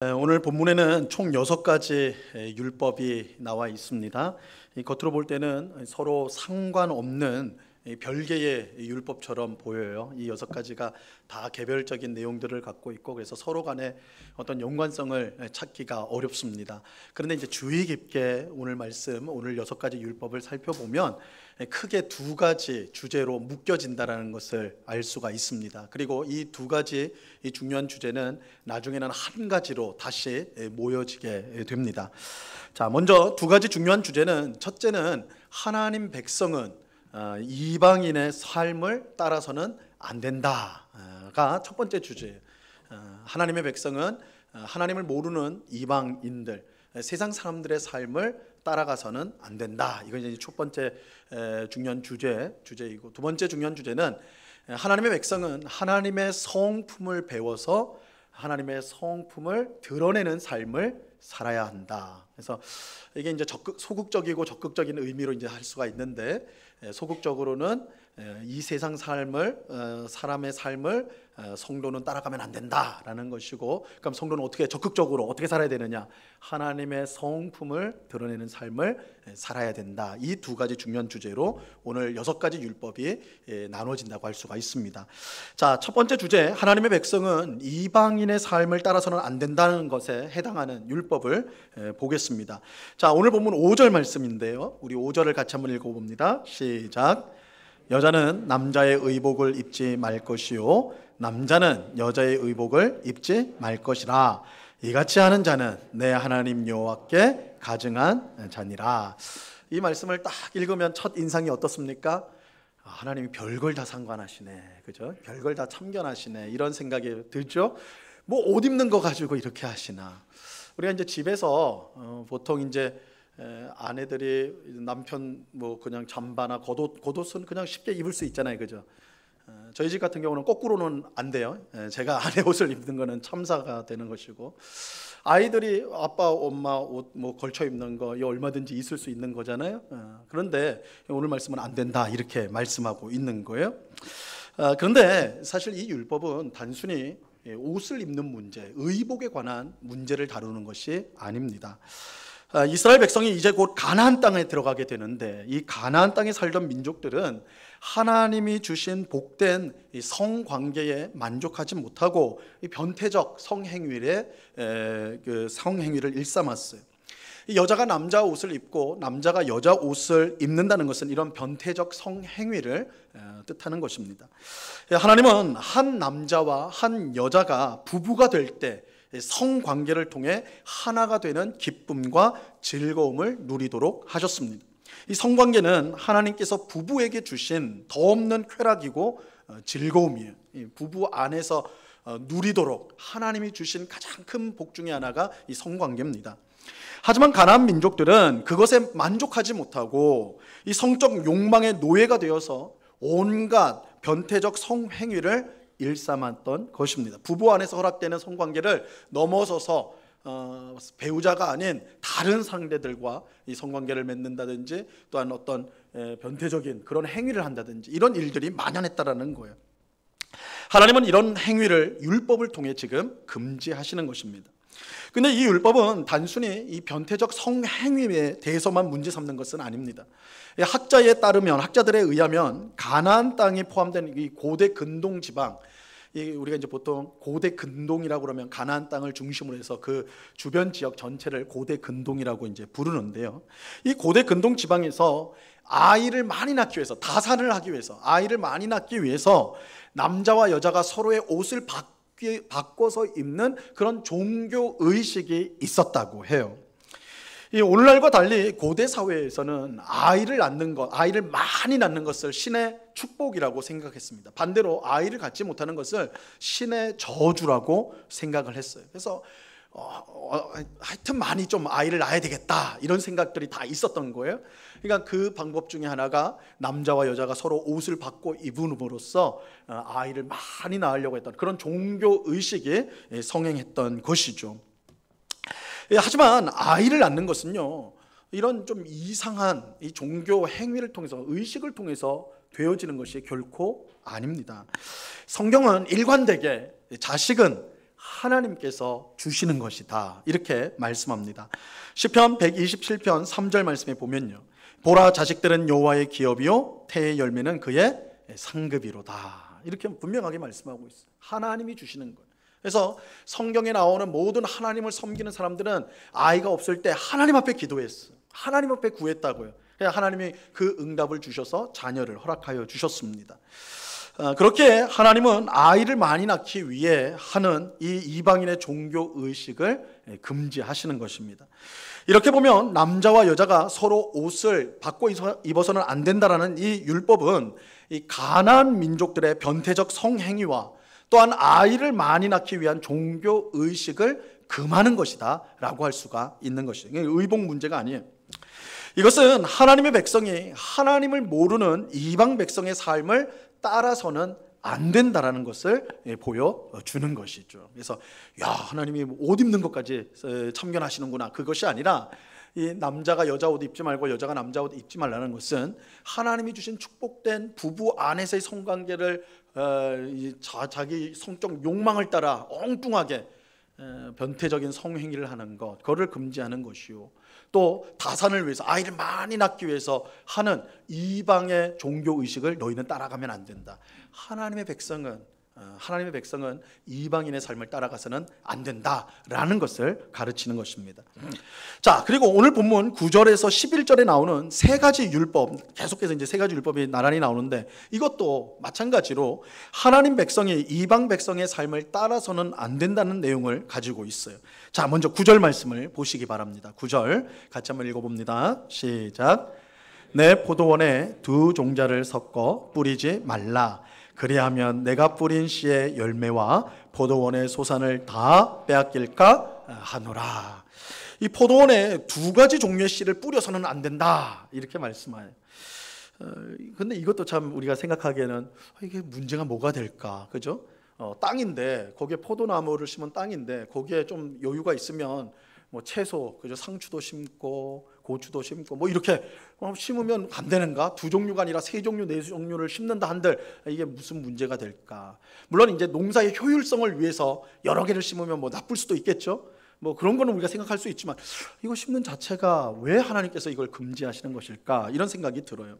오늘 본문에는 총 6가지 율법이 나와 있습니다. 겉으로 볼 때는 서로 상관없는 별개의 율법처럼 보여요. 이 6가지가 다 개별적인 내용들을 갖고 있고, 그래서 서로 간에 어떤 연관성을 찾기가 어렵습니다. 그런데 이제 주의 깊게 오늘 말씀, 오늘 6가지 율법을 살펴보면 크게 2가지 주제로 묶여진다는 것을 알 수가 있습니다. 그리고 이 2가지 이 중요한 주제는 나중에는 한 가지로 다시 모여지게 됩니다. 자, 먼저 2가지 중요한 주제는, 첫째는 하나님 백성은 이방인의 삶을 따라서는 안 된다가 첫 번째 주제예요. 하나님의 백성은 하나님을 모르는 이방인들, 세상 사람들의 삶을 따라가서는 안 된다. 이건 이제 첫 번째 중요한 주제이고, 두 번째 중요한 주제는 하나님의 백성은 하나님의 성품을 배워서 하나님의 성품을 드러내는 삶을 살아야 한다. 그래서 이게 이제 소극적이고 적극적인 의미로 이제 할 수가 있는데, 소극적으로는 이 세상 삶을, 사람의 삶을 성도는 따라가면 안 된다라는 것이고, 그럼 성도는 어떻게 적극적으로 어떻게 살아야 되느냐? 하나님의 성품을 드러내는 삶을 살아야 된다. 이 2가지 중요한 주제로 오늘 6가지 율법이 나눠진다고 할 수가 있습니다. 자, 첫 번째 주제, 하나님의 백성은 이방인의 삶을 따라서는 안 된다는 것에 해당하는 율법을 보겠습니다. 자, 오늘 본문 5절 말씀인데요, 우리 5절을 같이 한번 읽어봅니다. 시작. 여자는 남자의 의복을 입지 말 것이요 남자는 여자의 의복을 입지 말 것이라. 이같이 하는 자는 내 하나님 여호와께 가증한 자니라. 이 말씀을 딱 읽으면 첫 인상이 어떻습니까? 하나님이 별걸 다 상관하시네, 그죠? 별걸 다 참견하시네, 이런 생각이 들죠. 뭐 옷 입는 거 가지고 이렇게 하시나. 우리가 이제 집에서 보통 이제 아내들이 남편 뭐 그냥 잠바나 겉옷은 그냥 쉽게 입을 수 있잖아요, 그죠? 저희 집 같은 경우는 거꾸로는 안 돼요. 제가 아내 옷을 입는 거는 참사가 되는 것이고, 아이들이 아빠 엄마 옷 뭐 걸쳐 입는 거 얼마든지 있을 수 있는 거잖아요. 그런데 오늘 말씀은 안 된다, 이렇게 말씀하고 있는 거예요. 그런데 사실 이 율법은 단순히 옷을 입는 문제, 의복에 관한 문제를 다루는 것이 아닙니다. 이스라엘 백성이 이제 곧 가나안 땅에 들어가게 되는데, 이 가나안 땅에 살던 민족들은 하나님이 주신 복된 성관계에 만족하지 못하고 이 변태적 성행위를 일삼았어요. 이 여자가 남자 옷을 입고 남자가 여자 옷을 입는다는 것은 이런 변태적 성행위를 뜻하는 것입니다. 하나님은 한 남자와 한 여자가 부부가 될 때 성관계를 통해 하나가 되는 기쁨과 즐거움을 누리도록 하셨습니다. 이 성관계는 하나님께서 부부에게 주신 더 없는 쾌락이고 즐거움이에요. 부부 안에서 누리도록 하나님이 주신 가장 큰 복 중에 하나가 이 성관계입니다. 하지만 가나안 민족들은 그것에 만족하지 못하고 이 성적 욕망의 노예가 되어서 온갖 변태적 성행위를 일삼았던 것입니다. 부부 안에서 허락되는 성관계를 넘어서서 배우자가 아닌 다른 상대들과 이 성관계를 맺는다든지, 또한 어떤 변태적인 그런 행위를 한다든지, 이런 일들이 만연했다라는 거예요. 하나님은 이런 행위를 율법을 통해 지금 금지하시는 것입니다. 근데 이 율법은 단순히 이 변태적 성행위에 대해서만 문제 삼는 것은 아닙니다. 학자들에 의하면 가나안 땅이 포함된 이 고대 근동 지방, 우리가 이제 보통 고대 근동이라고 그러면 가나안 땅을 중심으로 해서 그 주변 지역 전체를 고대 근동이라고 이제 부르는데요. 이 고대 근동 지방에서 아이를 많이 낳기 위해서, 다산을 하기 위해서, 아이를 많이 낳기 위해서 남자와 여자가 서로의 옷을 바꿔서 입는 그런 종교 의식이 있었다고 해요. 오늘날과 달리 고대 사회에서는 아이를 많이 낳는 것을 신의 축복이라고 생각했습니다. 반대로 아이를 갖지 못하는 것을 신의 저주라고 생각을 했어요. 그래서 하여튼 많이 좀 아이를 낳아야 되겠다, 이런 생각들이 다 있었던 거예요. 그러니까 그 방법 중에 하나가 남자와 여자가 서로 옷을 바꿔 입음으로써 아이를 많이 낳으려고 했던 그런 종교 의식이 성행했던 것이죠. 하지만 아이를 낳는 것은요, 이런 좀 이상한 이 종교 행위를 통해서, 의식을 통해서 되어지는 것이 결코 아닙니다. 성경은 일관되게 자식은 하나님께서 주시는 것이다, 이렇게 말씀합니다. 시편 127편 3절 말씀에 보면요, 보라, 자식들은 여호와의 기업이요 태의 열매는 그의 상급이로다, 이렇게 분명하게 말씀하고 있어요. 하나님이 주시는 거예요. 그래서 성경에 나오는 모든 하나님을 섬기는 사람들은 아이가 없을 때 하나님 앞에 기도했어요. 하나님 앞에 구했다고요. 하나님이 그 응답을 주셔서 자녀를 허락하여 주셨습니다. 그렇게 하나님은 아이를 많이 낳기 위해 하는 이 이방인의 종교 의식을 금지하시는 것입니다. 이렇게 보면 남자와 여자가 서로 옷을 바꿔 입어서는 안 된다라는 이 율법은 이 가나안 민족들의 변태적 성행위와 또한 아이를 많이 낳기 위한 종교 의식을 금하는 것이다 라고 할 수가 있는 것이죠. 의복 문제가 아니에요. 이것은 하나님의 백성이 하나님을 모르는 이방 백성의 삶을 따라서는 안 된다라는 것을 보여주는 것이죠. 그래서 하나님이 옷 입는 것까지 참견하시는구나, 그것이 아니라 이 남자가 여자 옷 입지 말고 여자가 남자 옷 입지 말라는 것은 하나님이 주신 축복된 부부 안에서의 성관계를 자기 성적 욕망을 따라 엉뚱하게 변태적인 성행위를 하는 것, 그거를 금지하는 것이요, 또 다산을 위해서 아이를 많이 낳기 위해서 하는 이방의 종교 의식을 너희는 따라가면 안 된다. 하나님의 백성은 이방인의 삶을 따라가서는 안 된다라는 것을 가르치는 것입니다. 자, 그리고 오늘 본문 9절에서 11절에 나오는 세 가지 율법, 계속해서 이제 세 가지 율법이 나란히 나오는데, 이것도 마찬가지로 하나님 백성이 이방 백성의 삶을 따라서는 안 된다는 내용을 가지고 있어요. 자, 먼저 9절 말씀을 보시기 바랍니다. 9절 같이 한번 읽어봅니다. 시작. 내 포도원에 두 종자를 섞어 뿌리지 말라. 그리하면 내가 뿌린 씨의 열매와 포도원의 소산을 다 빼앗길까 하노라. 이 포도원에 두 가지 종류의 씨를 뿌려서는 안 된다, 이렇게 말씀해요. 근데 이것도 참 우리가 생각하기에는 이게 문제가 뭐가 될까, 그죠? 땅인데, 거기에 포도나무를 심은 땅인데 거기에 좀 여유가 있으면 뭐 채소, 그죠? 상추도 심고 고추도 심고 뭐 이렇게 심으면 안 되는가? 두 종류가 아니라 세 종류, 네 종류를 심는다 한들 이게 무슨 문제가 될까? 물론 이제 농사의 효율성을 위해서 여러 개를 심으면 뭐 나쁠 수도 있겠죠. 뭐 그런 거는 우리가 생각할 수 있지만 이거 심는 자체가 왜 하나님께서 이걸 금지하시는 것일까? 이런 생각이 들어요.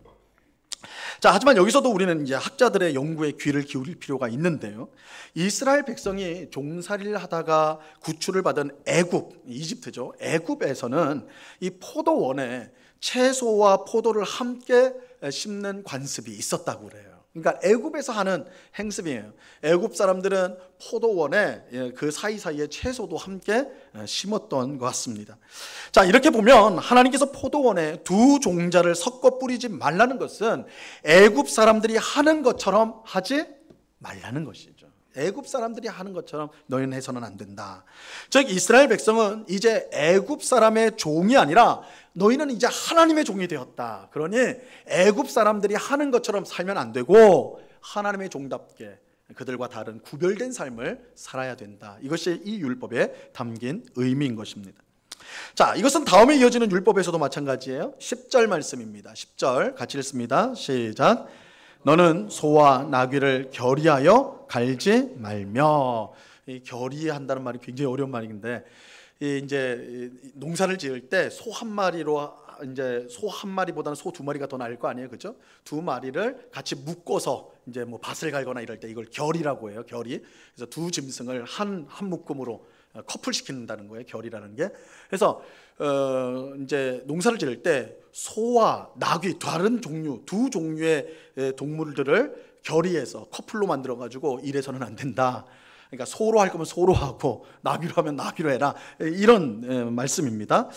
자, 하지만 여기서도 우리는 이제 학자들의 연구에 귀를 기울일 필요가 있는데요. 이스라엘 백성이 종살이를 하다가 구출을 받은 애굽, 이집트죠. 애굽에서는 이 포도원에 채소와 포도를 함께 심는 관습이 있었다고 그래요. 그러니까 애굽에서 하는 행습이에요. 애굽 사람들은 포도원에 그 사이사이에 채소도 함께 심었던 것 같습니다. 자, 이렇게 보면 하나님께서 포도원에 두 종자를 섞어 뿌리지 말라는 것은 애굽 사람들이 하는 것처럼 하지 말라는 것이죠. 애굽 사람들이 하는 것처럼 너희는 해서는 안 된다. 즉 이스라엘 백성은 이제 애굽 사람의 종이 아니라 너희는 이제 하나님의 종이 되었다. 그러니 애굽 사람들이 하는 것처럼 살면 안 되고 하나님의 종답게 그들과 다른 구별된 삶을 살아야 된다. 이것이 이 율법에 담긴 의미인 것입니다. 자, 이것은 다음에 이어지는 율법에서도 마찬가지예요. 10절 말씀입니다. 10절 같이 읽습니다. 시작. 너는 소와 나귀를 결의하여 갈지 말며. 이 결의한다는 말이 굉장히 어려운 말인데, 이제 농사를 지을 때 소 한 마리로 이제 소 한 마리보다는 소 두 마리가 더 나을 거 아니에요, 그렇죠? 두 마리를 같이 묶어서 이제 뭐 밭을 갈거나 이럴 때 이걸 결의라고 해요, 결의. 그래서 두 짐승을 한 묶음으로 커플 시킨다는 거예요, 결의라는 게. 그래서 이제 농사를 지을 때 소와 나귀 다른 종류 두 종류의 동물들을 결의해서 커플로 만들어 가지고 이래서는 안 된다. 그러니까 소로 할 거면 소로 하고 나귀로 하면 나귀로 해라, 이런 말씀입니다.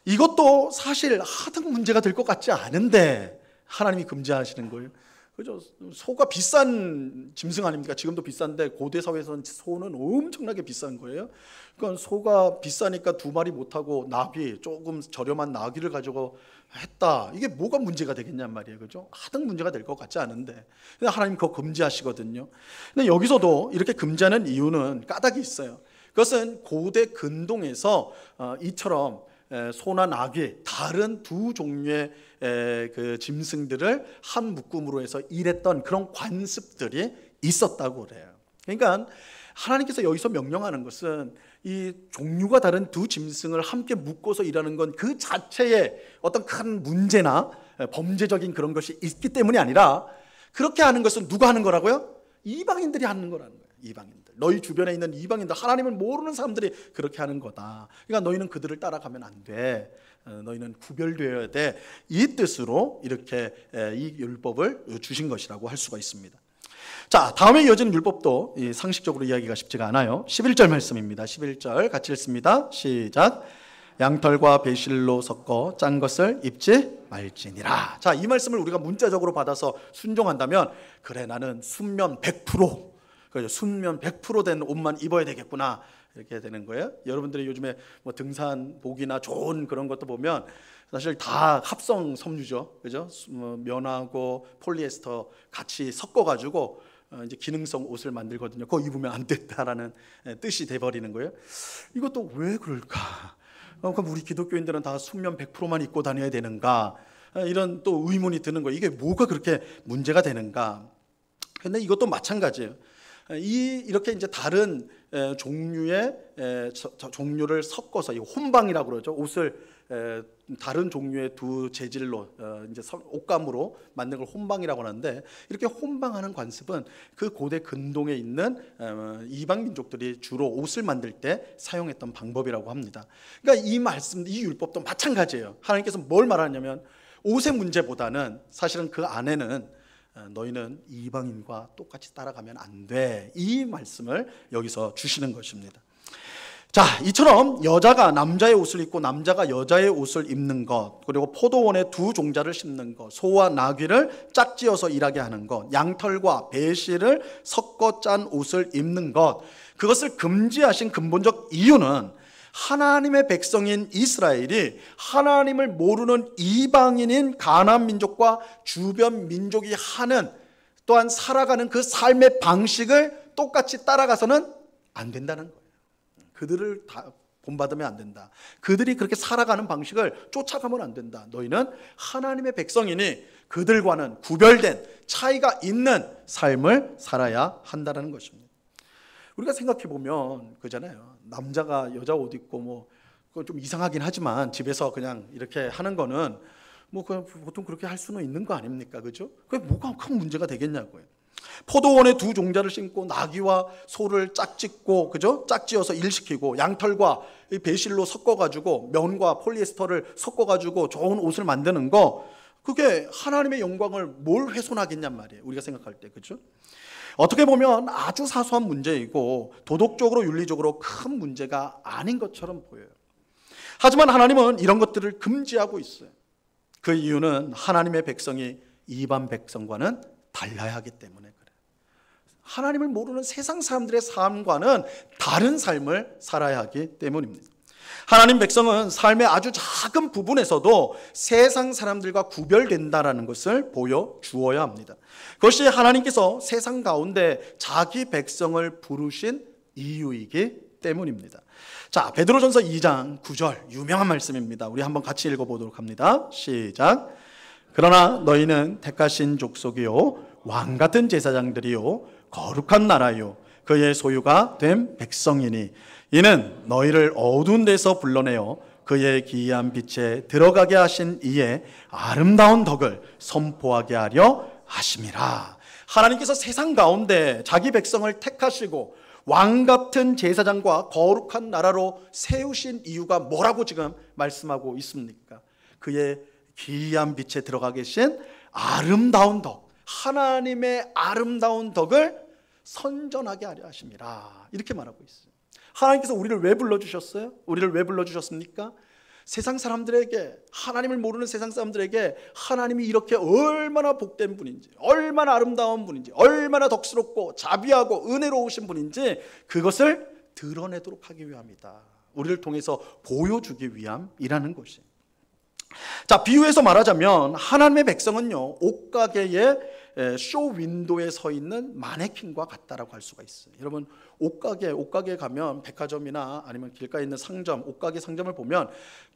이것도 사실 하등 문제가 될 것 같지 않은데 하나님이 금지하시는 거예요. 그죠? 소가 비싼 짐승 아닙니까? 지금도 비싼데 고대 사회에서는 소는 엄청나게 비싼 거예요. 그러니까 소가 비싸니까 두 마리 못 하고 나귀, 조금 저렴한 나귀를 가지고 했다. 이게 뭐가 문제가 되겠냔 말이에요, 그죠? 하등 문제가 될 것 같지 않은데, 근데 하나님 그거 금지하시거든요. 근데 여기서도 이렇게 금지하는 이유는 까닭이 있어요. 그것은 고대 근동에서 이처럼 소나 나귀 다른 두 종류의 그 짐승들을 한 묶음으로 해서 일했던 그런 관습들이 있었다고 그래요. 그러니까 하나님께서 여기서 명령하는 것은 이 종류가 다른 두 짐승을 함께 묶어서 일하는 건 그 자체에 어떤 큰 문제나 범죄적인 그런 것이 있기 때문이 아니라, 그렇게 하는 것은 누가 하는 거라고요? 이방인들이 하는 거라는 거예요. 이방인들, 너희 주변에 있는 이방인들, 하나님을 모르는 사람들이 그렇게 하는 거다. 그러니까 너희는 그들을 따라가면 안 돼. 너희는 구별되어야 돼. 이 뜻으로 이렇게 이 율법을 주신 것이라고 할 수가 있습니다. 자, 다음에 이어지는 율법도 상식적으로 이야기가 쉽지가 않아요. 11절 말씀입니다. 11절 같이 읽습니다. 시작. 양털과 배실로 섞어 짠 것을 입지 말지니라. 자, 이 말씀을 우리가 문자적으로 받아서 순종한다면, 그래, 나는 순면 100%, 순면 100% 된 옷만 입어야 되겠구나, 이렇게 되는 거예요. 여러분들이 요즘에 뭐 등산복이나 좋은 그런 것도 보면 사실 다 합성 섬유죠, 그죠? 면하고 폴리에스터 같이 섞어가지고 이제 기능성 옷을 만들거든요. 그거 입으면 안 된다라는 뜻이 돼버리는 거예요. 이것도 왜 그럴까? 그럼 우리 기독교인들은 다 순면 100%만 입고 다녀야 되는가? 이런 또 의문이 드는 거예요. 이게 뭐가 그렇게 문제가 되는가? 근데 이것도 마찬가지예요. 이렇게 이제 다른 종류의 종류를 섞어서, 이 혼방이라고 그러죠. 옷을 다른 종류의 두 재질로 이제 옷감으로 만든 걸 혼방이라고 하는데, 이렇게 혼방하는 관습은 그 고대 근동에 있는 이방 민족들이 주로 옷을 만들 때 사용했던 방법이라고 합니다. 그러니까 이 말씀, 이 율법도 마찬가지예요. 하나님께서 뭘 말하냐면, 옷의 문제보다는 사실은 그 안에는 너희는 이방인과 똑같이 따라가면 안 돼, 이 말씀을 여기서 주시는 것입니다. 자, 이처럼 여자가 남자의 옷을 입고 남자가 여자의 옷을 입는 것, 그리고 포도원에 두 종자를 심는 것, 소와 나귀를 짝지어서 일하게 하는 것, 양털과 배실을 섞어 짠 옷을 입는 것, 그것을 금지하신 근본적 이유는 하나님의 백성인 이스라엘이 하나님을 모르는 이방인인 가나안 민족과 주변 민족이 하는, 또한 살아가는 그 삶의 방식을 똑같이 따라가서는 안 된다는 거예요. 그들을 다 본받으면 안 된다. 그들이 그렇게 살아가는 방식을 쫓아가면 안 된다. 너희는 하나님의 백성이니 그들과는 구별된, 차이가 있는 삶을 살아야 한다는 것입니다. 우리가 생각해 보면 그잖아요. 남자가 여자 옷 입고 뭐 그건 좀 이상하긴 하지만 집에서 그냥 이렇게 하는 거는 뭐 보통 그렇게 할 수는 있는 거 아닙니까? 그죠? 그게 뭐가 큰 문제가 되겠냐고요. 포도원에 두 종자를 심고 나귀와 소를 짝짓고, 그죠? 짝지어서 일시키고, 양털과 배실로 섞어가지고 면과 폴리에스터를 섞어가지고 좋은 옷을 만드는 거, 그게 하나님의 영광을 뭘 훼손하겠냔 말이에요. 우리가 생각할 때, 그죠? 어떻게 보면 아주 사소한 문제이고 도덕적으로 윤리적으로 큰 문제가 아닌 것처럼 보여요. 하지만 하나님은 이런 것들을 금지하고 있어요. 그 이유는 하나님의 백성이 이방 백성과는 달라야 하기 때문에 그래요. 하나님을 모르는 세상 사람들의 삶과는 다른 삶을 살아야 하기 때문입니다. 하나님 백성은 삶의 아주 작은 부분에서도 세상 사람들과 구별된다라는 것을 보여주어야 합니다. 그것이 하나님께서 세상 가운데 자기 백성을 부르신 이유이기 때문입니다. 자, 베드로전서 2장 9절 유명한 말씀입니다. 우리 한번 같이 읽어보도록 합니다. 시작. 그러나 너희는 택하신 족속이요 왕같은 제사장들이요 거룩한 나라요 그의 소유가 된 백성이니 이는 너희를 어두운 데서 불러내어 그의 기이한 빛에 들어가게 하신 이의 아름다운 덕을 선포하게 하려 하심이라. 하나님께서 세상 가운데 자기 백성을 택하시고 왕같은 제사장과 거룩한 나라로 세우신 이유가 뭐라고 지금 말씀하고 있습니까? 그의 기이한 빛에 들어가 계신 아름다운 덕, 하나님의 아름다운 덕을 선전하게 하려 하심이라, 이렇게 말하고 있어요. 하나님께서 우리를 왜 불러주셨어요? 우리를 왜 불러주셨습니까? 세상 사람들에게, 하나님을 모르는 세상 사람들에게 하나님이 이렇게 얼마나 복된 분인지, 얼마나 아름다운 분인지, 얼마나 덕스럽고 자비하고 은혜로우신 분인지 그것을 드러내도록 하기 위함이다. 우리를 통해서 보여주기 위함이라는 것이. 자, 비유해서 말하자면 하나님의 백성은요, 옷가게의 쇼 윈도에 서 있는 마네킹과 같다라고 할 수가 있어요. 여러분, 옷가게 가면 백화점이나 아니면 길가에 있는 상점, 옷가게 상점을 보면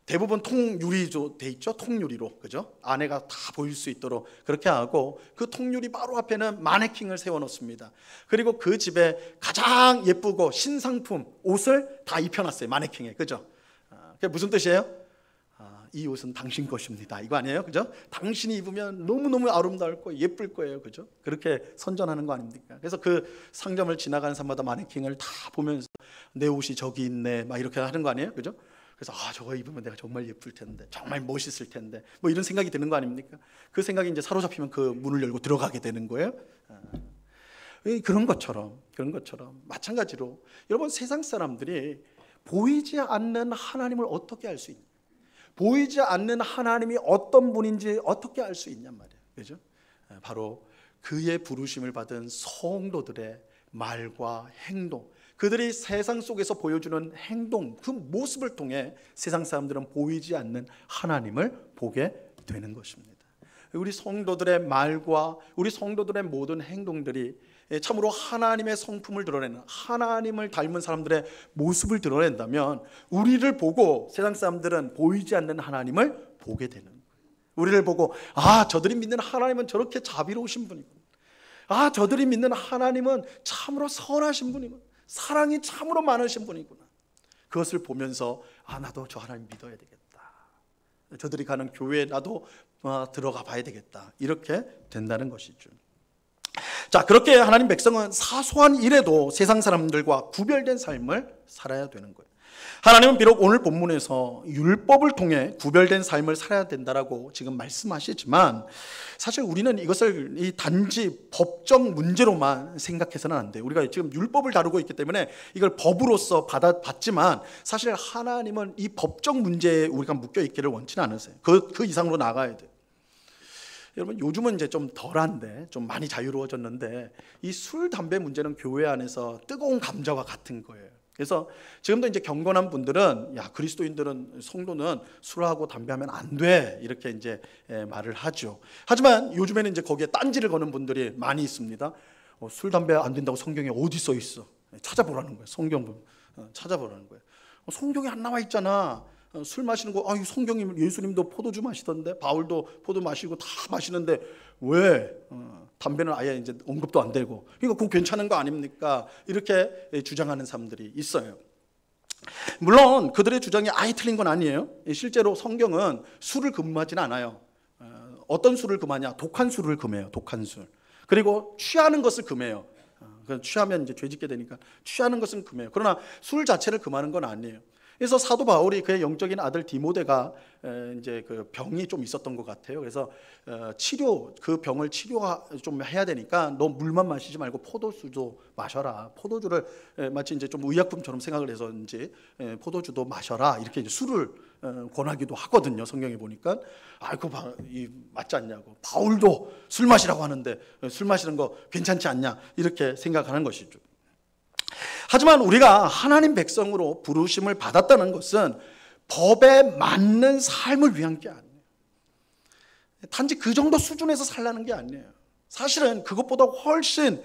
대부분 통유리로 돼 있죠. 통유리로, 그죠? 안에가 다 보일 수 있도록 그렇게 하고, 그 통유리 바로 앞에는 마네킹을 세워 놓습니다. 그리고 그 집에 가장 예쁘고 신상품 옷을 다 입혀놨어요, 마네킹에, 그죠? 그게 무슨 뜻이에요? 이 옷은 당신 것입니다, 이거 아니에요? 그죠? 당신이 입으면 너무너무 아름다울 거예요, 예쁠 거예요, 그죠? 그렇게 선전하는 거 아닙니까? 그래서 그 상점을 지나가는 사람마다 마네킹을 다 보면서 내 옷이 저기 있네, 막 이렇게 하는 거 아니에요? 그죠? 그래서 저거 입으면 내가 정말 예쁠 텐데, 정말 멋있을 텐데, 뭐 이런 생각이 드는 거 아닙니까? 그 생각이 이제 사로잡히면 그 문을 열고 들어가게 되는 거예요. 그런 것처럼 마찬가지로 여러분, 세상 사람들이 보이지 않는 하나님을 어떻게 알 수 있냐? 보이지 않는 하나님이 어떤 분인지 어떻게 알 수 있냔 말이에요, 그죠? 바로 그의 부르심을 받은 성도들의 말과 행동, 그들이 세상 속에서 보여주는 행동, 그 모습을 통해 세상 사람들은 보이지 않는 하나님을 보게 되는 것입니다. 우리 성도들의 말과 우리 성도들의 모든 행동들이 참으로 하나님의 성품을 드러내는, 하나님을 닮은 사람들의 모습을 드러낸다면 우리를 보고 세상 사람들은 보이지 않는 하나님을 보게 되는 거예요. 우리를 보고 저들이 믿는 하나님은 저렇게 자비로우신 분이구나, 저들이 믿는 하나님은 참으로 선하신 분이구나, 사랑이 참으로 많으신 분이구나. 그것을 보면서 나도 저 하나님 믿어야 되겠다, 저들이 가는 교회에 나도 들어가 봐야 되겠다, 이렇게 된다는 것이죠. 자, 그렇게 하나님 백성은 사소한 일에도 세상 사람들과 구별된 삶을 살아야 되는 거예요. 하나님은 비록 오늘 본문에서 율법을 통해 구별된 삶을 살아야 된다라고 지금 말씀하시지만, 사실 우리는 이것을 이 단지 법적 문제로만 생각해서는 안 돼요. 우리가 지금 율법을 다루고 있기 때문에 이걸 법으로서 받지만, 사실 하나님은 이 법적 문제에 우리가 묶여 있기를 원치는 않으세요. 그 이상으로 나가야 돼요. 여러분, 요즘은 이제 좀 덜한데, 좀 많이 자유로워졌는데, 이 술, 담배 문제는 교회 안에서 뜨거운 감자와 같은 거예요. 그래서 지금도 이제 경건한 분들은, 그리스도인들은, 성도는 술하고 담배하면 안 돼, 이렇게 이제 말을 하죠. 하지만 요즘에는 이제 거기에 딴지를 거는 분들이 많이 있습니다. 술, 담배 안 된다고 성경에 어디 써 있어? 찾아보라는 거예요. 성경 찾아보라는 거예요. 성경에 안 나와 있잖아. 술 마시는 거, 성경이, 예수님도 포도주 마시던데, 바울도 포도 마시고 다 마시는데 왜 담배는 아예 이제 언급도 안 되고, 그러니까 그거 괜찮은 거 아닙니까? 이렇게 주장하는 사람들이 있어요. 물론 그들의 주장이 아예 틀린 건 아니에요. 실제로 성경은 술을 금하지는 않아요. 어떤 술을 금하냐? 독한 술을 금해요. 독한 술. 그리고 취하는 것을 금해요. 취하면 이제 죄짓게 되니까 취하는 것은 금해요. 그러나 술 자체를 금하는 건 아니에요. 그래서 사도 바울이 그의 영적인 아들 디모데가 이제 그 병이 좀 있었던 것 같아요. 그래서 그 병을 치료 좀 해야 되니까 너 물만 마시지 말고 포도주도 마셔라. 포도주를 마치 이제 좀 의약품처럼 생각을 해서인지 포도주도 마셔라, 이렇게 이제 술을 권하기도 하거든요. 성경에 보니까 그거 맞지 않냐고, 바울도 술 마시라고 하는데 술 마시는 거 괜찮지 않냐, 이렇게 생각하는 것이죠. 하지만 우리가 하나님 백성으로 부르심을 받았다는 것은 법에 맞는 삶을 위한 게 아니에요. 단지 그 정도 수준에서 살라는 게 아니에요. 사실은 그것보다 훨씬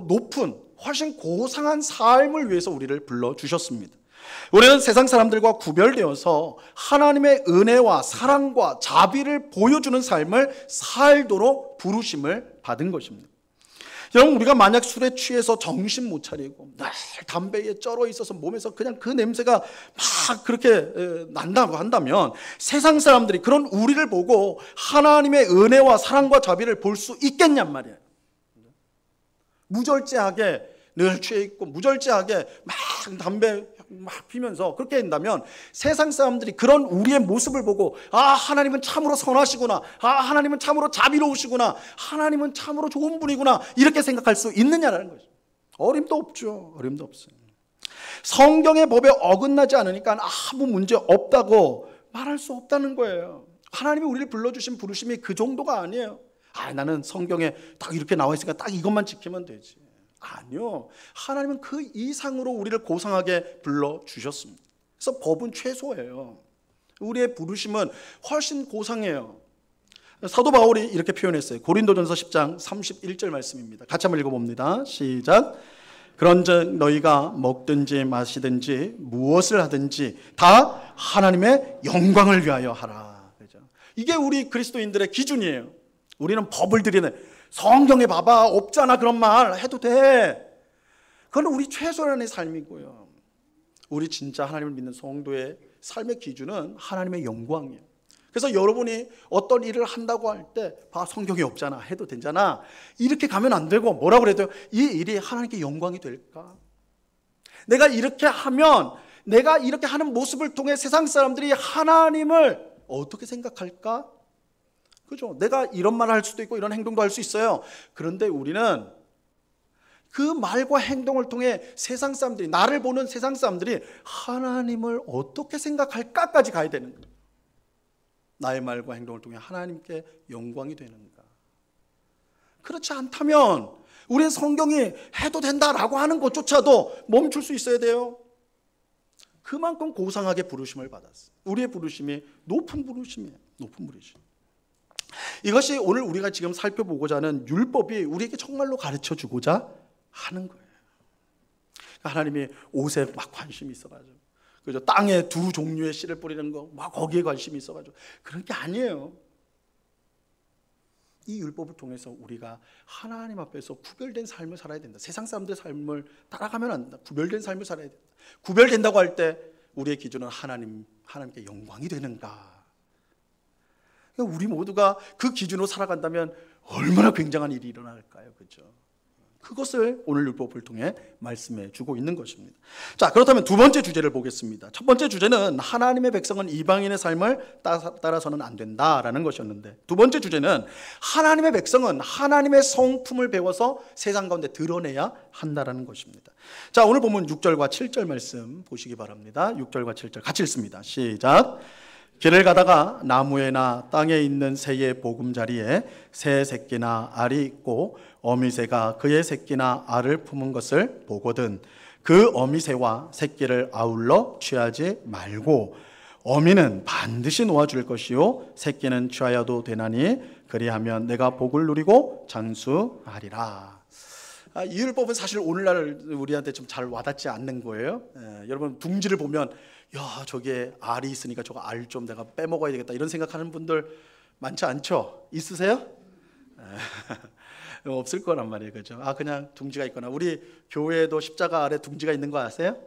높은, 훨씬 고상한 삶을 위해서 우리를 불러주셨습니다. 우리는 세상 사람들과 구별되어서 하나님의 은혜와 사랑과 자비를 보여주는 삶을 살도록 부르심을 받은 것입니다. 여러분, 우리가 만약 술에 취해서 정신 못 차리고 늘 담배에 쩔어 있어서 몸에서 그냥 그 냄새가 막 그렇게 난다고 한다면, 세상 사람들이 그런 우리를 보고 하나님의 은혜와 사랑과 자비를 볼 수 있겠냔 말이에요. 무절제하게 늘 취해 있고 무절제하게 막 담배 막 피면서 그렇게 한다면, 세상 사람들이 그런 우리의 모습을 보고 하나님은 참으로 선하시구나, 하나님은 참으로 자비로우시구나, 하나님은 참으로 좋은 분이구나, 이렇게 생각할 수 있느냐라는 거죠. 어림도 없죠. 어림도 없어요. 성경의 법에 어긋나지 않으니까 아무 문제 없다고 말할 수 없다는 거예요. 하나님이 우리를 불러주신 부르심이 그 정도가 아니에요. 나는 성경에 딱 이렇게 나와 있으니까 딱 이것만 지키면 되지. 아니요. 하나님은 그 이상으로 우리를 고상하게 불러주셨습니다. 그래서 법은 최소예요. 우리의 부르심은 훨씬 고상해요. 사도 바울이 이렇게 표현했어요. 고린도전서 10장 31절 말씀입니다. 같이 한번 읽어봅니다. 시작. 그런즉 너희가 먹든지 마시든지 무엇을 하든지 다 하나님의 영광을 위하여 하라. 그렇죠? 이게 우리 그리스도인들의 기준이에요. 우리는 법을 드리는, 성경에 봐봐 없잖아 그런 말 해도 돼. 그건 우리 최소한의 삶이고요. 우리 진짜 하나님을 믿는 성도의 삶의 기준은 하나님의 영광이에요. 그래서 여러분이 어떤 일을 한다고 할 때 성경이 없잖아 해도 되잖아 이렇게 가면 안 되고 뭐라고 그래도 이 일이 하나님께 영광이 될까? 내가 이렇게 하면, 내가 이렇게 하는 모습을 통해 세상 사람들이 하나님을 어떻게 생각할까? 그죠? 내가 이런 말을 할 수도 있고 이런 행동도 할 수 있어요. 그런데 우리는 그 말과 행동을 통해 세상 사람들이, 나를 보는 세상 사람들이 하나님을 어떻게 생각할까까지 가야 되는 거예요. 나의 말과 행동을 통해 하나님께 영광이 되는가? 그렇지 않다면 우리는 성경이 해도 된다라고 하는 것조차도 멈출 수 있어야 돼요. 그만큼 고상하게 부르심을 받았어요. 우리의 부르심이 높은 부르심이에요. 높은 부르심. 이것이 오늘 우리가 지금 살펴보고자 하는 율법이 우리에게 정말로 가르쳐주고자 하는 거예요. 하나님이 옷에 막 관심이 있어가지고, 그죠? 땅에 두 종류의 씨를 뿌리는 거 막 거기에 관심이 있어가지고 그런 게 아니에요. 이 율법을 통해서 우리가 하나님 앞에서 구별된 삶을 살아야 된다. 세상 사람들의 삶을 따라가면 안 된다. 구별된 삶을 살아야 된다. 구별된다고 할 때 우리의 기준은 하나님께 영광이 되는가. 그러니까 우리 모두가 그 기준으로 살아간다면 얼마나 굉장한 일이 일어날까요? 그렇죠? 그것을 오늘 율법을 통해 말씀해 주고 있는 것입니다. 자, 그렇다면 두 번째 주제를 보겠습니다. 첫 번째 주제는 하나님의 백성은 이방인의 삶을 따라서는 안 된다라는 것이었는데, 두 번째 주제는 하나님의 백성은 하나님의 성품을 배워서 세상 가운데 드러내야 한다라는 것입니다. 자, 오늘 본문 6절과 7절 말씀 보시기 바랍니다. 6절과 7절 같이 읽습니다. 시작. 길을 가다가 나무에나 땅에 있는 새의 보금자리에 새 새끼나 알이 있고 어미새가 그의 새끼나 알을 품은 것을 보거든 그 어미새와 새끼를 아울러 취하지 말고 어미는 반드시 놓아줄 것이요 새끼는 취하여도 되나니 그리하면 내가 복을 누리고 장수하리라. 이 율법은 사실 오늘날 우리한테 좀 잘 와닿지 않는 거예요. 여러분 둥지를 보면 야 저게 알이 있으니까 저거 알 좀 내가 빼먹어야 되겠다 이런 생각하는 분들 많지 않죠? 있으세요? 없을 거란 말이에요. 그죠? 그냥 둥지가 있거나, 우리 교회에도 십자가 아래 둥지가 있는 거 아세요?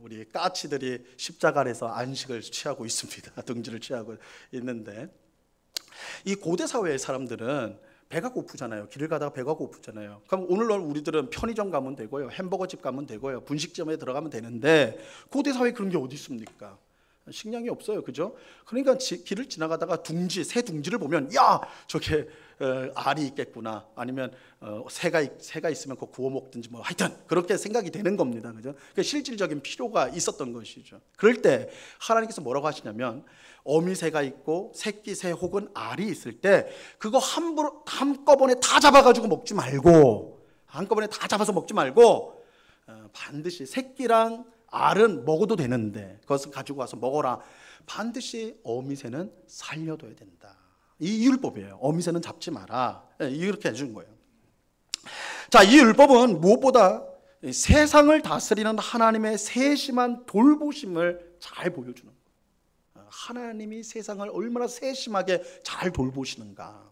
우리 까치들이 십자가 아래서 안식을 취하고 있습니다. 둥지를 취하고 있는데, 이 고대 사회의 사람들은 배가 고프잖아요. 길을 가다가 배가 고프잖아요. 그럼 오늘날 우리들은 편의점 가면 되고요, 햄버거 집 가면 되고요, 분식점에 들어가면 되는데 고대 사회에 그런 게 어디 있습니까? 식량이 없어요. 그죠? 그러니까 길을 지나가다가 새 둥지를 보면 야 저게 알이 있겠구나, 아니면 새가 있으면 그거 구워 먹든지 뭐 하여튼 그렇게 생각이 되는 겁니다. 그죠? 그러니까 실질적인 필요가 있었던 것이죠. 그럴 때 하나님께서 뭐라고 하시냐면 어미새가 있고 새끼 새 혹은 알이 있을 때 그거 한꺼번에 다 잡아가지고 먹지 말고, 한꺼번에 다 잡아서 먹지 말고 반드시 새끼랑 알은 먹어도 되는데 그것을 가지고 와서 먹어라. 반드시 어미새는 살려둬야 된다. 이 율법이에요. 어미새는 잡지 마라. 이렇게 해준 거예요. 자, 이 율법은 무엇보다 세상을 다스리는 하나님의 세심한 돌보심을 잘 보여주는 거예요. 하나님이 세상을 얼마나 세심하게 잘 돌보시는가.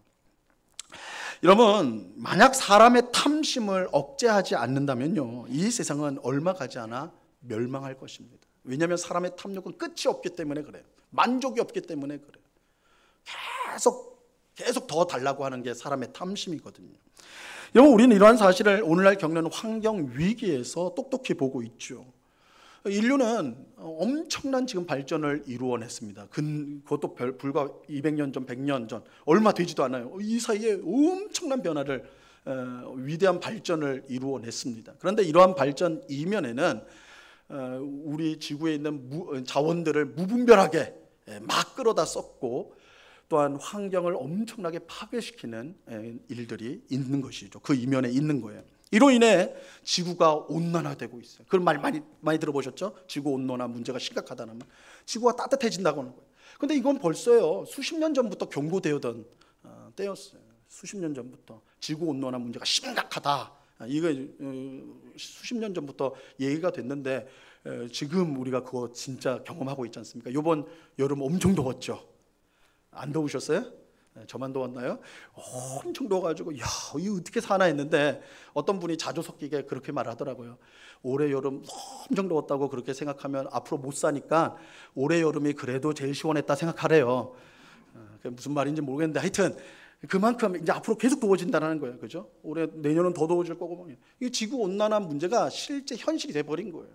여러분, 만약 사람의 탐심을 억제하지 않는다면요, 이 세상은 얼마 가지 않아 멸망할 것입니다. 왜냐하면 사람의 탐욕은 끝이 없기 때문에 그래요. 만족이 없기 때문에 그래요. 계속 더 달라고 하는 게 사람의 탐심이거든요. 여러분, 우리는 이러한 사실을 오늘날 겪는 환경 위기에서 똑똑히 보고 있죠. 인류는 엄청난 지금 발전을 이루어냈습니다. 그것도 불과 200년 전, 100년 전, 얼마 되지도 않아요. 이 사이에 엄청난 변화를, 위대한 발전을 이루어냈습니다. 그런데 이러한 발전 이면에는 우리 지구에 있는 자원들을 무분별하게 막 끌어다 썼고, 또한 환경을 엄청나게 파괴시키는 일들이 있는 것이죠. 그 이면에 있는 거예요. 이로 인해 지구가 온난화되고 있어요. 그런 말 많이 들어보셨죠? 지구 온난화 문제가 심각하다는 말. 지구가 따뜻해진다고 하는 거예요. 근데 이건 벌써요 수십 년 전부터 경고되었던 때였어요. 수십 년 전부터 지구온난화 문제가 심각하다. 이거 수십 년 전부터 얘기가 됐는데 지금 우리가 그거 진짜 경험하고 있지 않습니까? 이번 여름 엄청 더웠죠. 안 더우셨어요? 저만 더웠나요? 엄청 더워가지고 야 이거 어떻게 사나 했는데 어떤 분이 자주 섞이게 그렇게 말하더라고요. 올해 여름 엄청 더웠다고 그렇게 생각하면 앞으로 못 사니까 올해 여름이 그래도 제일 시원했다 생각하래요. 그게 무슨 말인지 모르겠는데 하여튼 그만큼 이제 앞으로 계속 더워진다는 거예요. 그죠? 올해 내년은 더 더워질 거고 이 지구 온난화 문제가 실제 현실이 돼 버린 거예요.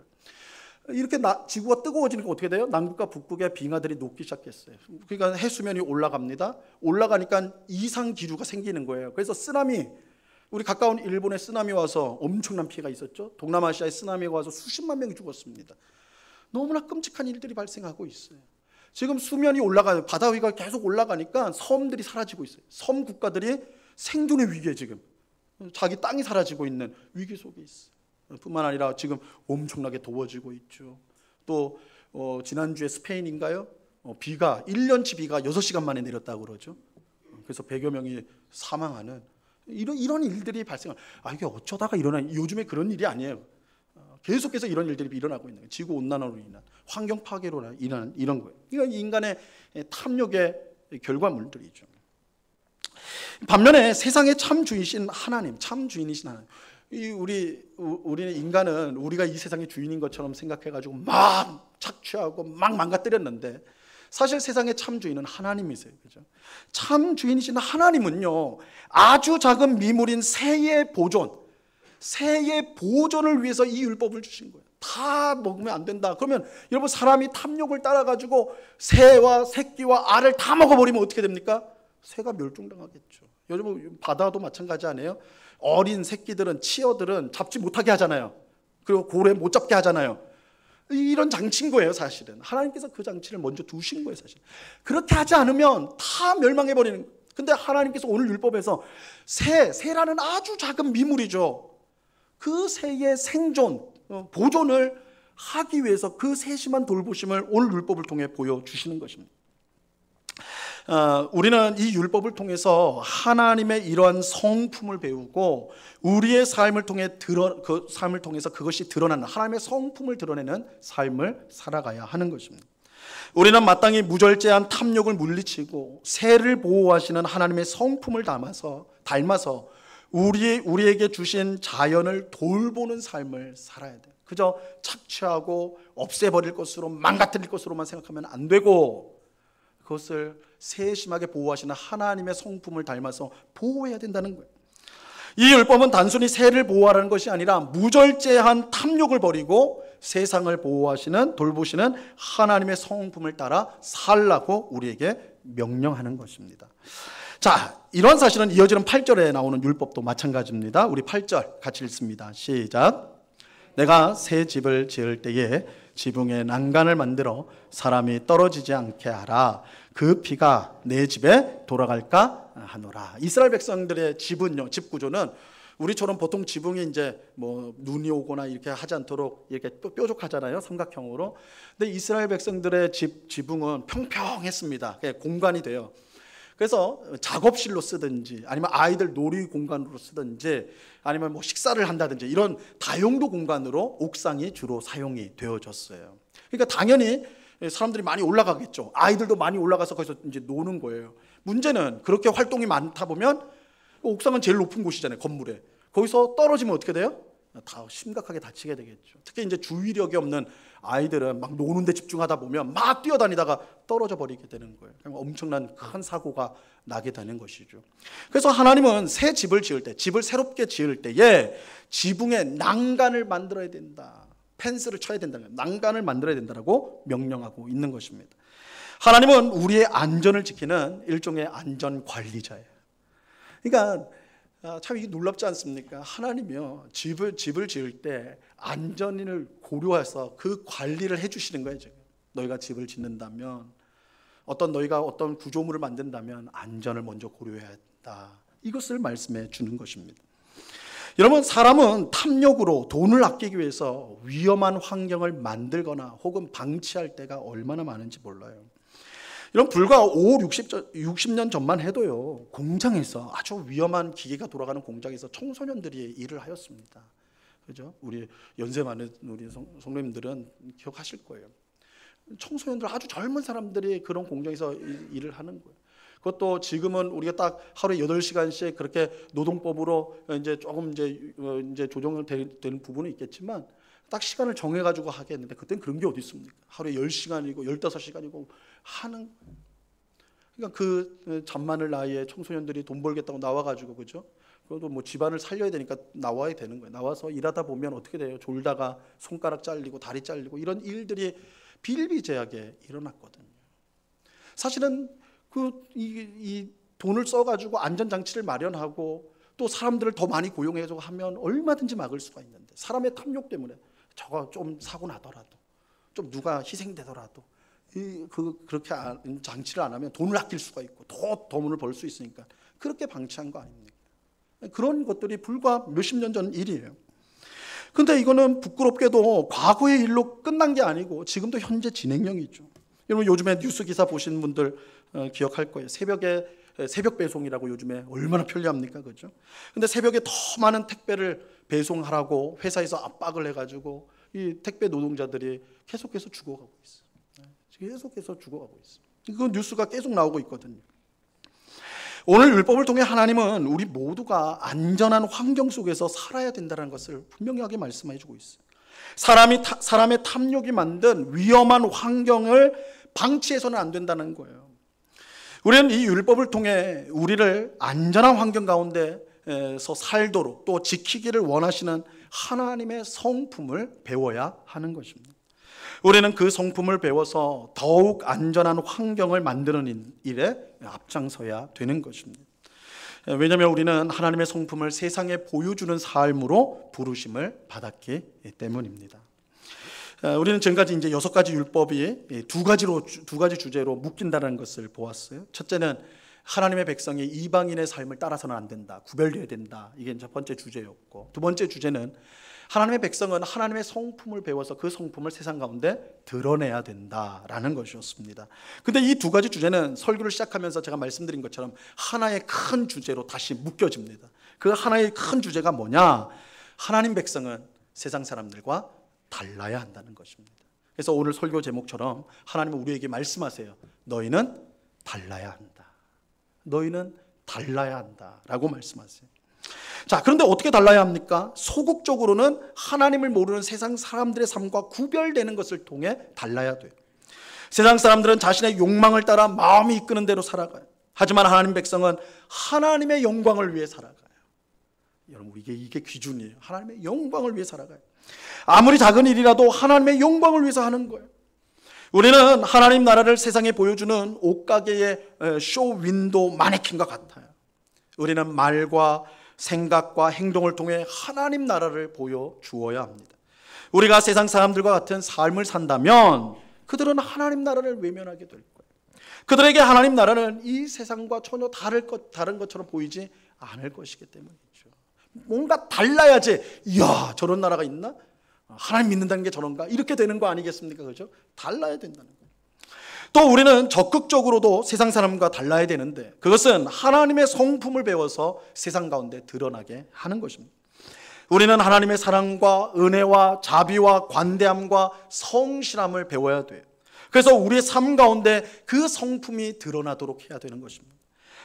이렇게 지구가 뜨거워지니까 어떻게 돼요? 남극과 북극의 빙하들이 녹기 시작했어요. 그러니까 해수면이 올라갑니다. 올라가니까 이상 기류가 생기는 거예요. 그래서 쓰나미, 우리 가까운 일본에 쓰나미 와서 엄청난 피해가 있었죠. 동남아시아에 쓰나미가 와서 수십만 명이 죽었습니다. 너무나 끔찍한 일들이 발생하고 있어요. 지금 수면이 올라가요. 바다 위가 계속 올라가니까 섬들이 사라지고 있어요. 섬 국가들이 생존의 위기에 지금 자기 땅이 사라지고 있는 위기 속에 있어요. 뿐만 아니라 지금 엄청나게 더워지고 있죠. 또 지난주에 스페인인가요? 비가 1년치 비가 6시간 만에 내렸다고 그러죠. 그래서 100여 명이 사망하는 이런 일들이 발생하는. 이게 어쩌다가 일어나는, 요즘에 그런 일이 아니에요. 계속해서 이런 일들이 일어나고 있는 거예요. 지구 온난화로 인한, 환경 파괴로 인한 이런 거예요. 이건 인간의 탐욕의 결과물들이죠. 반면에 세상의 참 주인이신 하나님, 참 주인이신 하나님. 우리는 인간은 우리가 이 세상의 주인인 것처럼 생각해가지고 막 착취하고 막 망가뜨렸는데 사실 세상의 참 주인은 하나님이세요. 그죠? 참 주인이신 하나님은요, 아주 작은 미물인 새의 보존을 위해서 이 율법을 주신 거예요. 다 먹으면 안 된다. 그러면 여러분, 사람이 탐욕을 따라가지고 새와 새끼와 알을 다 먹어버리면 어떻게 됩니까? 새가 멸종당하겠죠. 여러분, 바다도 마찬가지 아니에요? 어린 새끼들은, 치어들은 잡지 못하게 하잖아요. 그리고 고래 못 잡게 하잖아요. 이런 장치인 거예요. 사실은 하나님께서 그 장치를 먼저 두신 거예요. 사실 그렇게 하지 않으면 다 멸망해버리는 거예요. 근데 하나님께서 오늘 율법에서 새라는 아주 작은 미물이죠. 그 새의 생존, 보존을 하기 위해서 그 세심한 돌보심을 오늘 율법을 통해 보여주시는 것입니다. 우리는 이 율법을 통해서 하나님의 이러한 성품을 배우고 우리의 삶을 통해서 그것이 드러나는, 하나님의 성품을 드러내는 삶을 살아가야 하는 것입니다. 우리는 마땅히 무절제한 탐욕을 물리치고 새를 보호하시는 하나님의 성품을 닮아서 우리에게 주신 자연을 돌보는 삶을 살아야 돼요. 그저 착취하고 없애버릴 것으로, 망가뜨릴 것으로만 생각하면 안 되고, 그것을 세심하게 보호하시는 하나님의 성품을 닮아서 보호해야 된다는 거예요. 이 율법은 단순히 새를 보호하라는 것이 아니라 무절제한 탐욕을 버리고 세상을 보호하시는, 돌보시는 하나님의 성품을 따라 살라고 우리에게 명령하는 것입니다. 자, 이런 사실은 이어지는 8절에 나오는 율법도 마찬가지입니다. 우리 8절 같이 읽습니다. 시작. 내가 새 집을 지을 때에 지붕에 난간을 만들어 사람이 떨어지지 않게 하라. 그 피가 내 집에 돌아갈까 하노라. 이스라엘 백성들의 집은요, 집 구조는 우리처럼 보통 지붕이 이제 뭐 눈이 오거나 이렇게 하지 않도록 이렇게 뾰족하잖아요, 삼각형으로. 근데 이스라엘 백성들의 지붕은 평평했습니다. 공간이 돼요. 그래서 작업실로 쓰든지 아니면 아이들 놀이 공간으로 쓰든지 아니면 뭐 식사를 한다든지 이런 다용도 공간으로 옥상이 주로 사용이 되어졌어요. 그러니까 당연히 사람들이 많이 올라가겠죠. 아이들도 많이 올라가서 거기서 이제 노는 거예요. 문제는 그렇게 활동이 많다 보면 옥상은 제일 높은 곳이잖아요, 건물에. 거기서 떨어지면 어떻게 돼요? 다 심각하게 다치게 되겠죠. 특히 이제 주의력이 없는 아이들은 막 노는데 집중하다 보면 막 뛰어다니다가 떨어져 버리게 되는 거예요. 엄청난 큰 사고가 나게 되는 것이죠. 그래서 하나님은 새 집을 지을 때, 집을 새롭게 지을 때에 지붕에 난간을 만들어야 된다. 펜스를 쳐야 된다. 난간을 만들어야 된다라고 명령하고 있는 것입니다. 하나님은 우리의 안전을 지키는 일종의 안전 관리자예요. 그러니까 참 이게 놀랍지 않습니까? 하나님이요, 집을 지을 때 안전을 고려해서 그 관리를 해주시는 거예요. 지금 너희가 집을 짓는다면, 너희가 어떤 구조물을 만든다면 안전을 먼저 고려해야 한다. 이것을 말씀해 주는 것입니다. 여러분, 사람은 탐욕으로 돈을 아끼기 위해서 위험한 환경을 만들거나 혹은 방치할 때가 얼마나 많은지 몰라요. 이런 불과 5, 60년 전만 해도요, 공장에서 아주 위험한 기계가 돌아가는 공장에서 청소년들이 일을 하였습니다. 그죠? 우리 연세 많은 우리 성도님들은 기억하실 거예요. 청소년들, 아주 젊은 사람들이 그런 공장에서 일을 하는 거예요. 그것도 지금은 우리가 딱 하루에 8시간씩 그렇게 노동법으로 이제 조금 이제 조정을 되는 부분은 있겠지만, 딱 시간을 정해가지고 하겠는데, 그때는 그런 게 어디 있습니까? 하루에 10시간이고 15시간이고 하는. 그러니까 그 잠만을 나이에 청소년들이 돈 벌겠다고 나와가지고, 그죠? 그래도 뭐 집안을 살려야 되니까 나와야 되는 거예요. 나와서 일하다 보면 어떻게 돼요? 졸다가 손가락 잘리고 다리 잘리고 이런 일들이 비일비재하게 일어났거든요. 사실은 이 돈을 써가지고 안전장치를 마련하고 또 사람들을 더 많이 고용해서 하면 얼마든지 막을 수가 있는데, 사람의 탐욕 때문에 저거 좀 사고 나더라도, 좀 누가 희생되더라도 그렇게 장치를 안 하면 돈을 아낄 수가 있고 더 돈을 벌 수 있으니까 그렇게 방치한 거 아닙니까? 그런 것들이 불과 몇십 년 전 일이에요. 근데 이거는 부끄럽게도 과거의 일로 끝난 게 아니고 지금도 현재 진행형이죠. 여러분 요즘에 뉴스 기사 보신 분들 기억할 거예요. 새벽 배송이라고 요즘에 얼마나 편리합니까, 그죠? 근데 새벽에 더 많은 택배를 배송하라고 회사에서 압박을 해가지고 이 택배 노동자들이 계속해서 죽어가고 있어요. 계속해서 죽어가고 있어요. 이건 뉴스가 계속 나오고 있거든요. 오늘 율법을 통해 하나님은 우리 모두가 안전한 환경 속에서 살아야 된다는 것을 분명하게 말씀해 주고 있어요. 사람의 탐욕이 만든 위험한 환경을 방치해서는 안 된다는 거예요. 우리는 이 율법을 통해 우리를 안전한 환경 가운데서 살도록 또 지키기를 원하시는 하나님의 성품을 배워야 하는 것입니다. 우리는 그 성품을 배워서 더욱 안전한 환경을 만드는 일에 앞장서야 되는 것입니다. 왜냐하면 우리는 하나님의 성품을 세상에 보여주는 삶으로 부르심을 받았기 때문입니다. 우리는 지금까지 이제 6가지 율법이 두 가지 주제로 묶인다는 것을 보았어요. 첫째는 하나님의 백성이 이방인의 삶을 따라서는 안 된다, 구별되어야 된다. 이게 첫 번째 주제였고, 두 번째 주제는 하나님의 백성은 하나님의 성품을 배워서 그 성품을 세상 가운데 드러내야 된다라는 것이었습니다. 근데 이 두 가지 주제는 설교를 시작하면서 제가 말씀드린 것처럼 하나의 큰 주제로 다시 묶여집니다. 그 하나의 큰 주제가 뭐냐? 하나님 백성은 세상 사람들과 달라야 한다는 것입니다. 그래서 오늘 설교 제목처럼 하나님은 우리에게 말씀하세요. 너희는 달라야 한다. 너희는 달라야 한다라고 말씀하세요. 자, 그런데 어떻게 달라야 합니까? 소극적으로는 하나님을 모르는 세상 사람들의 삶과 구별되는 것을 통해 달라야 돼요. 세상 사람들은 자신의 욕망을 따라 마음이 이끄는 대로 살아가요. 하지만 하나님 백성은 하나님의 영광을 위해 살아가요. 여러분, 이게 기준이에요. 하나님의 영광을 위해 살아가요. 아무리 작은 일이라도 하나님의 영광을 위해서 하는 거예요. 우리는 하나님 나라를 세상에 보여주는 옷가게의 쇼 윈도우 마네킹과 같아요. 우리는 말과 생각과 행동을 통해 하나님 나라를 보여주어야 합니다. 우리가 세상 사람들과 같은 삶을 산다면 그들은 하나님 나라를 외면하게 될 거예요. 그들에게 하나님 나라는 이 세상과 전혀 다른 것처럼 보이지 않을 것이기 때문이죠. 뭔가 달라야지, 이야 저런 나라가 있나? 하나님 믿는다는 게 저런가? 이렇게 되는 거 아니겠습니까? 그렇죠? 달라야 된다는 거예요. 또 우리는 적극적으로도 세상 사람과 달라야 되는데 그것은 하나님의 성품을 배워서 세상 가운데 드러나게 하는 것입니다. 우리는 하나님의 사랑과 은혜와 자비와 관대함과 성실함을 배워야 돼요. 그래서 우리의 삶 가운데 그 성품이 드러나도록 해야 되는 것입니다.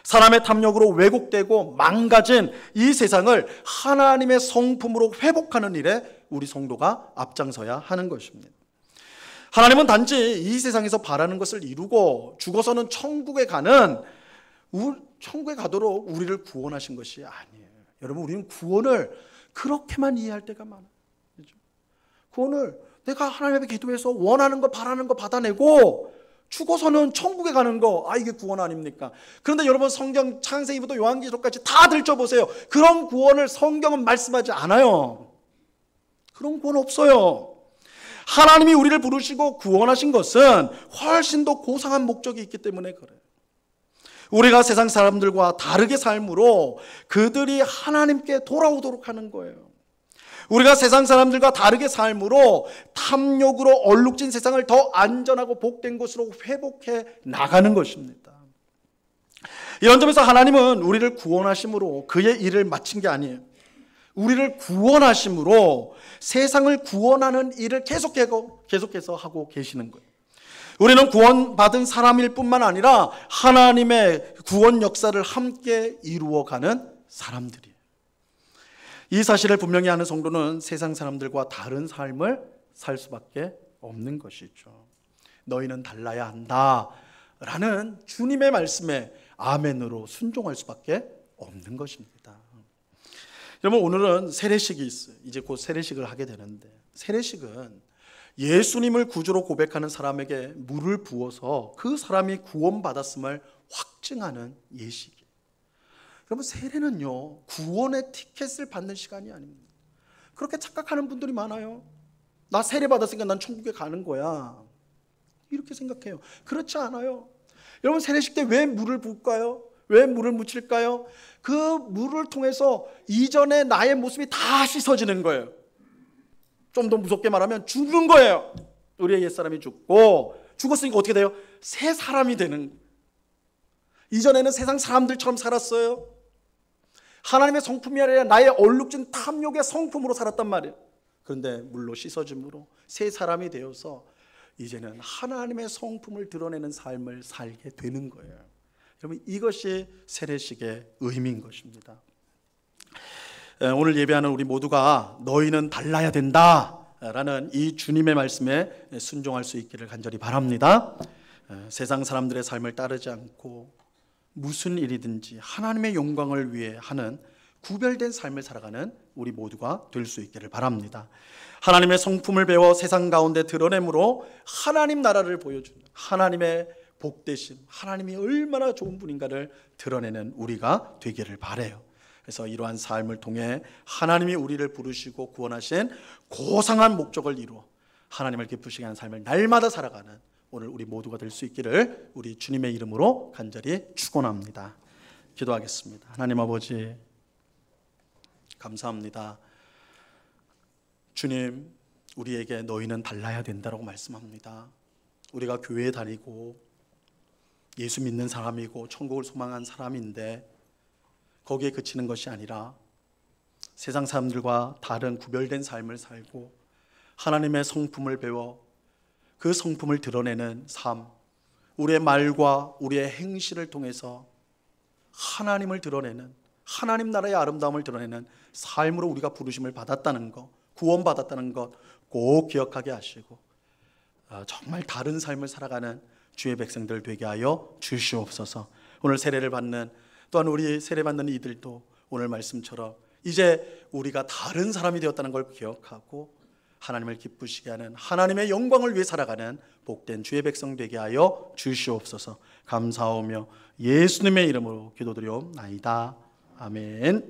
사람의 탐욕으로 왜곡되고 망가진 이 세상을 하나님의 성품으로 회복하는 일에 우리 성도가 앞장서야 하는 것입니다. 하나님은 단지 이 세상에서 바라는 것을 이루고 죽어서는 천국에 가도록 우리를 구원하신 것이 아니에요. 여러분, 우리는 구원을 그렇게만 이해할 때가 많아요. 그렇죠? 구원을 내가 하나님 앞에 기도해서 원하는 거 바라는 거 받아내고 죽어서는 천국에 가는 거, 이게 구원 아닙니까? 그런데 여러분, 성경 창세기부터 요한계시록까지 다 들춰보세요. 그런 구원을 성경은 말씀하지 않아요. 그런 구원 없어요. 하나님이 우리를 부르시고 구원하신 것은 훨씬 더 고상한 목적이 있기 때문에 그래요. 우리가 세상 사람들과 다르게 삶으로 그들이 하나님께 돌아오도록 하는 거예요. 우리가 세상 사람들과 다르게 삶으로 탐욕으로 얼룩진 세상을 더 안전하고 복된 곳으로 회복해 나가는 것입니다. 이런 점에서 하나님은 우리를 구원하심으로 그의 일을 마친 게 아니에요. 우리를 구원하심으로 세상을 구원하는 일을 계속해서 하고 계시는 거예요. 우리는 구원받은 사람일 뿐만 아니라 하나님의 구원 역사를 함께 이루어가는 사람들이에요. 이 사실을 분명히 아는 성도는 세상 사람들과 다른 삶을 살 수밖에 없는 것이죠. 너희는 달라야 한다 라는 주님의 말씀에 아멘으로 순종할 수밖에 없는 것입니다. 여러분, 오늘은 세례식이 있어요. 이제 곧 세례식을 하게 되는데, 세례식은 예수님을 구주로 고백하는 사람에게 물을 부어서 그 사람이 구원받았음을 확증하는 예식이에요. 여러분, 세례는요, 구원의 티켓을 받는 시간이 아닙니다. 그렇게 착각하는 분들이 많아요. 나 세례 받았으니까 난 천국에 가는 거야, 이렇게 생각해요. 그렇지 않아요. 여러분, 세례식 때 왜 물을 부을까요? 왜 물을 묻힐까요? 그 물을 통해서 이전의 나의 모습이 다 씻어지는 거예요. 좀 더 무섭게 말하면 죽는 거예요. 우리의 옛사람이 죽었으니까 어떻게 돼요? 새 사람이 되는 거예요. 이전에는 세상 사람들처럼 살았어요. 하나님의 성품이 아니라 나의 얼룩진 탐욕의 성품으로 살았단 말이에요. 그런데 물로 씻어짐으로 새 사람이 되어서 이제는 하나님의 성품을 드러내는 삶을 살게 되는 거예요. 여러분, 이것이 세례식의 의미인 것입니다. 오늘 예배하는 우리 모두가 너희는 달라야 된다라는 이 주님의 말씀에 순종할 수 있기를 간절히 바랍니다. 세상 사람들의 삶을 따르지 않고 무슨 일이든지 하나님의 영광을 위해 하는 구별된 삶을 살아가는 우리 모두가 될 수 있기를 바랍니다. 하나님의 성품을 배워 세상 가운데 드러내므로 하나님 나라를 보여주는 하나님의 복되심, 하나님이 얼마나 좋은 분인가를 드러내는 우리가 되기를 바라요. 그래서 이러한 삶을 통해 하나님이 우리를 부르시고 구원하신 고상한 목적을 이루어 하나님을 기쁘시게 하는 삶을 날마다 살아가는 오늘 우리 모두가 될 수 있기를 우리 주님의 이름으로 간절히 축원합니다. 기도하겠습니다. 하나님 아버지, 감사합니다. 주님, 우리에게 너희는 달라야 된다고 말씀합니다. 우리가 교회에 다니고 예수 믿는 사람이고 천국을 소망한 사람인데 거기에 그치는 것이 아니라 세상 사람들과 다른 구별된 삶을 살고 하나님의 성품을 배워 그 성품을 드러내는 삶, 우리의 말과 우리의 행실을 통해서 하나님을 드러내는, 하나님 나라의 아름다움을 드러내는 삶으로 우리가 부르심을 받았다는 것, 구원받았다는 것 꼭 기억하게 하시고 정말 다른 삶을 살아가는 주의 백성들 되게 하여 주시옵소서. 오늘 세례를 받는, 또한 우리 세례받는 이들도 오늘 말씀처럼 이제 우리가 다른 사람이 되었다는 걸 기억하고 하나님을 기쁘시게 하는, 하나님의 영광을 위해 살아가는 복된 주의 백성 되게 하여 주시옵소서. 감사하며 예수님의 이름으로 기도드리옵나이다. 아멘.